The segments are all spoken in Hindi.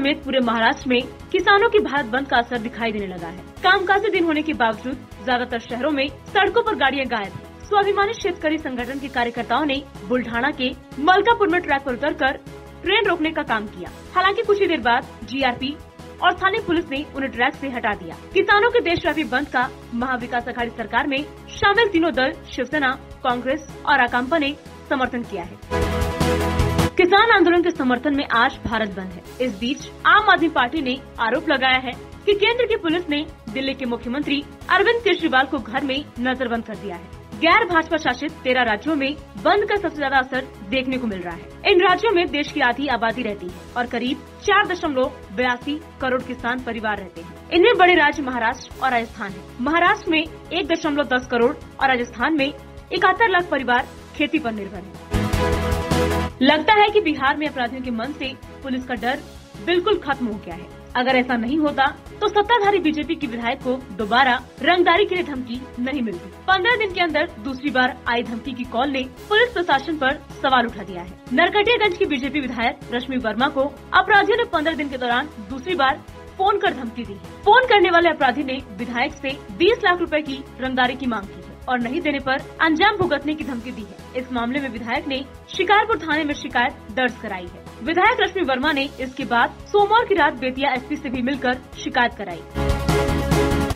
समेत पूरे महाराष्ट्र में किसानों की भारत बंद का असर दिखाई देने लगा है। कामकाजी दिन होने के बावजूद ज्यादातर शहरों में सड़कों पर गाड़ियां गायब हैं। स्वाभिमानी शेतकरी संगठन के कार्यकर्ताओं ने बुल्ढाना के मलकापुर में ट्रैक पर उतरकर ट्रेन रोकने का काम किया। हालांकि कुछ ही देर बाद जीआरपी और स्थानीय पुलिस ने उन्हें ट्रैक से हटा दिया। किसानों के देशव्यापी बंद का महाविकास अघाड़ी सरकार में शामिल तीनों दल शिवसेना, कांग्रेस और अकांपा ने समर्थन किया है। किसान आंदोलन के समर्थन में आज भारत बंद है। इस बीच आम आदमी पार्टी ने आरोप लगाया है कि केंद्र की पुलिस ने दिल्ली के मुख्यमंत्री अरविंद केजरीवाल को घर में नजरबंद कर दिया है। गैर भाजपा शासित 13 राज्यों में बंद का सबसे ज्यादा असर देखने को मिल रहा है। इन राज्यों में देश की आधी आबादी रहती है और करीब 4.82 करोड़ किसान परिवार रहते हैं। इनमें बड़े राज्य महाराष्ट्र और राजस्थान है। महाराष्ट्र में 1.10 करोड़ और राजस्थान में 71 लाख परिवार खेती पर निर्भर है। लगता है कि बिहार में अपराधियों के मन से पुलिस का डर बिल्कुल खत्म हो गया है। अगर ऐसा नहीं होता तो सत्ताधारी बीजेपी की विधायक को दोबारा रंगदारी के लिए धमकी नहीं मिलती। 15 दिन के अंदर दूसरी बार आई धमकी की कॉल ने पुलिस प्रशासन पर सवाल उठा दिया है। नरकटियागंज की बीजेपी विधायक रश्मि वर्मा को अपराधियों ने 15 दिन के दौरान दूसरी बार फोन कर धमकी दी है। फोन करने वाले अपराधी ने विधायक से 20 लाख रुपए की रंगदारी की मांग की है और नहीं देने पर अंजाम भुगतने की धमकी दी है। इस मामले में विधायक ने शिकारपुर थाने में शिकायत दर्ज कराई है। विधायक रश्मि वर्मा ने इसके बाद सोमवार की रात बेतिया एसपी से भी मिलकर शिकायत कराई।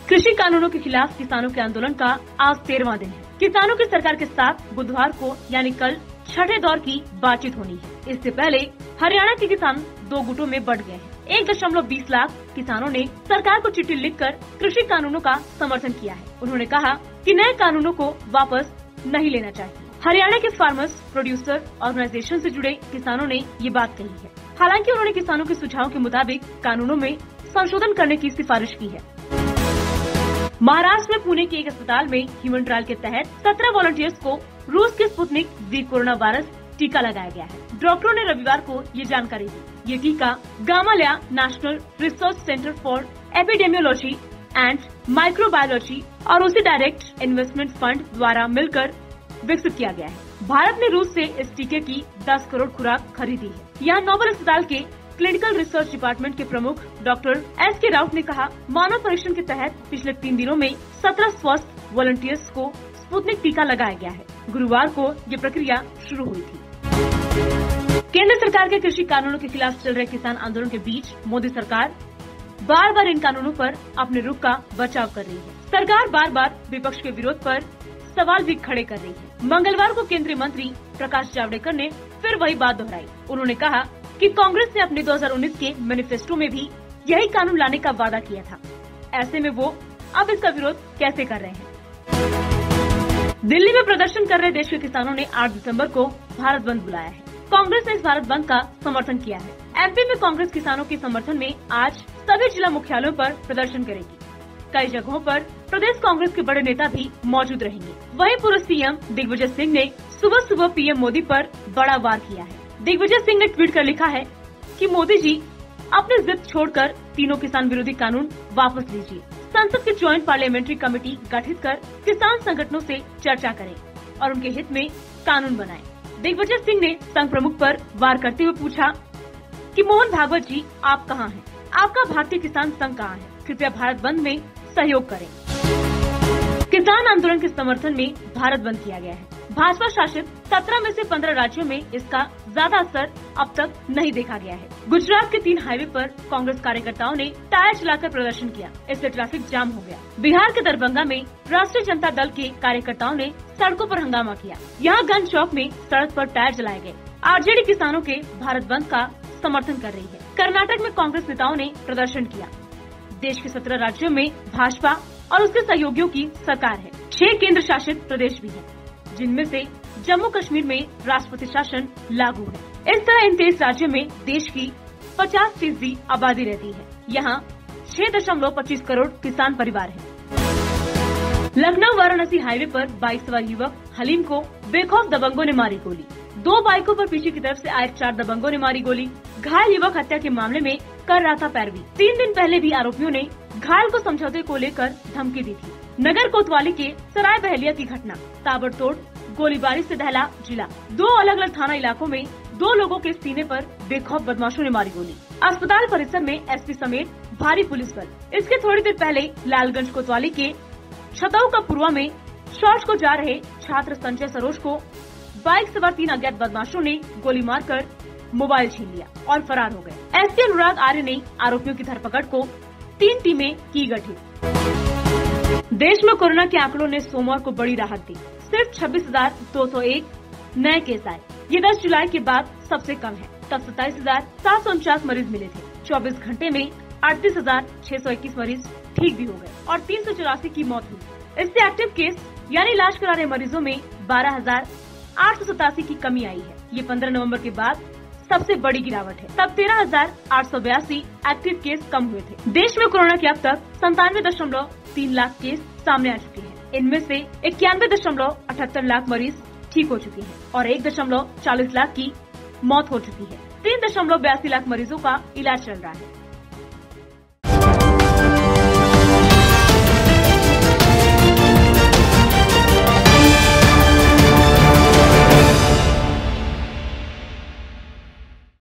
कृषि कानूनों के खिलाफ किसानों के आंदोलन का आज 13वां दिन है। किसानों की सरकार के साथ बुधवार को यानी कल छठे दौर की बातचीत होनी है। इससे पहले हरियाणा के किसान 2 गुटों में बंट गए हैं। 1.20 लाख किसानों ने सरकार को चिट्ठी लिखकर कृषि कानूनों का समर्थन किया है। उन्होंने कहा कि नए कानूनों को वापस नहीं लेना चाहिए। हरियाणा के फार्मर्स प्रोड्यूसर ऑर्गेनाइजेशन से जुड़े किसानों ने ये बात कही है। हालांकि उन्होंने किसानों के सुझाव के मुताबिक कानूनों में संशोधन करने की सिफारिश की है। महाराष्ट्र में पुणे के एक अस्पताल में ह्यूमन ट्रायल के तहत 17 वॉलंटियर्स को रूस के स्पुतनिक वी कोरोना वायरस टीका लगाया गया है। डॉक्टरों ने रविवार को ये जानकारी दी। ये टीका Gamaleya national research centre for epidemiology and microbiology और उसी डायरेक्ट इन्वेस्टमेंट फंड द्वारा मिलकर विकसित किया गया है। भारत ने रूस से इस टीके की 10 करोड़ खुराक खरीदी है। यहाँ नोबल अस्पताल के क्लिनिकल रिसर्च डिपार्टमेंट के प्रमुख डॉक्टर एस.के. राउत ने कहा, मानव परीक्षण के तहत पिछले 3 दिनों में 17 स्वस्थ वॉलंटियर्स को स्पुतनिक टीका लगाया गया है। गुरुवार को ये प्रक्रिया शुरू हुई थी। केंद्र सरकार के कृषि कानूनों के खिलाफ चल रहे किसान आंदोलन के बीच मोदी सरकार बार बार इन कानूनों पर अपने रुख का बचाव कर रही है। सरकार बार बार विपक्ष के विरोध पर सवाल भी खड़े कर रही है। मंगलवार को केंद्रीय मंत्री प्रकाश जावड़ेकर ने फिर वही बात दोहराई। उन्होंने कहा कि कांग्रेस ने अपने 2019 के मैनिफेस्टो में भी यही कानून लाने का वादा किया था। ऐसे में वो अब इसका विरोध कैसे कर रहे हैं? दिल्ली में प्रदर्शन कर रहे देश के किसानों ने 8 दिसंबर को भारत बंद बुलाया है। कांग्रेस ने इस भारत बंद का समर्थन किया है। एमपी में कांग्रेस किसानों के समर्थन में आज सभी जिला मुख्यालयों पर प्रदर्शन करेगी। कई जगहों पर प्रदेश कांग्रेस के बड़े नेता भी मौजूद रहेंगे। वहीं पूर्व सीएम दिग्विजय सिंह ने सुबह सुबह पीएम मोदी पर बड़ा वार किया है। दिग्विजय सिंह ने ट्वीट कर लिखा है कि मोदी जी अपनी जिद छोड़कर तीनों किसान विरोधी कानून वापस लीजिए। संसद की ज्वाइंट पार्लियामेंट्री कमेटी गठित कर किसान संगठनों से चर्चा करें और उनके हित में कानून बनाएं। दिग्विजय सिंह ने संघ प्रमुख पर वार करते हुए पूछा कि मोहन भागवत जी आप कहां हैं? आपका भारतीय किसान संघ कहां है? कृपया भारत बंद में सहयोग करें। किसान आंदोलन के समर्थन में भारत बंद किया गया है। भाजपा शासित 17 में से 15 राज्यों में इसका ज्यादा असर अब तक नहीं देखा गया है। गुजरात के 3 हाईवे पर कांग्रेस कार्यकर्ताओं ने टायर जलाकर प्रदर्शन किया। इससे ट्रैफिक जाम हो गया। बिहार के दरभंगा में राष्ट्रीय जनता दल के कार्यकर्ताओं ने सड़कों पर हंगामा किया। यहाँ गंज चौक में सड़क पर टायर जलाए गए। आरजेडी किसानों के भारत बंद का समर्थन कर रही है। कर्नाटक में कांग्रेस नेताओं ने प्रदर्शन किया। देश के 17 राज्यों में भाजपा और उसके सहयोगियों की सरकार है। 6 केंद्र शासित प्रदेश भी हैं, जिनमें से जम्मू कश्मीर में राष्ट्रपति शासन लागू है। इस तरह इन 23 राज्यों में देश की 50% आबादी रहती है। यहाँ 6.25 करोड़ किसान परिवार हैं। लखनऊ वाराणसी हाईवे पर बाइक सवार युवक हलीम को बेखौफ दबंगों ने मारी गोली। 2 बाइकों पर पीछे की तरफ से आए 4 दबंगों ने मारी गोली। घायल युवक हत्या के मामले में कर रहा था पैरवी। 3 दिन पहले भी आरोपियों ने घायल को समझौते को लेकर धमकी दी थी। नगर कोतवाली के सराय बहलिया की घटना, ताबड़तोड़ गोलीबारी से दहला जिला। 2 अलग अलग थाना इलाकों में 2 लोगों के सीने पर बेखौफ बदमाशों ने मारी गोली। अस्पताल परिसर में एसपी समेत भारी पुलिस बल। इसके थोड़ी देर पहले लालगंज कोतवाली के छताऊ का पुरवा में शौच को जा रहे छात्र संजय सरोज को बाइक सवार 3 अज्ञात बदमाशों ने गोली मारकर मोबाइल छीन लिया और फरार हो गए। एसपी अनुराग आर्य ने आरोपियों की धरपकड़ को 3 टीमें की गठित। देश में कोरोना के आंकड़ों ने सोमवार को बड़ी राहत दी। सिर्फ 26,201 नए केस आए। ये 10 जुलाई के बाद सबसे कम है। तब 27,749 मरीज मिले थे। 24 घंटे में 38,621 मरीज ठीक भी हो गए और 384 की मौत हुई। इससे एक्टिव केस यानी इलाज करा रहे मरीजों में 12,887 की कमी आई है। ये 15 नवंबर के बाद सबसे बड़ी गिरावट है। तब 13,882 एक्टिव केस कम हुए थे। देश में कोरोना के अब तक 97.3 लाख केस सामने आ चुके हैं। इनमें से 91.78 लाख मरीज ठीक हो चुके हैं और 1.40 लाख की मौत हो चुकी है। 3.82 लाख मरीजों का इलाज चल रहा है।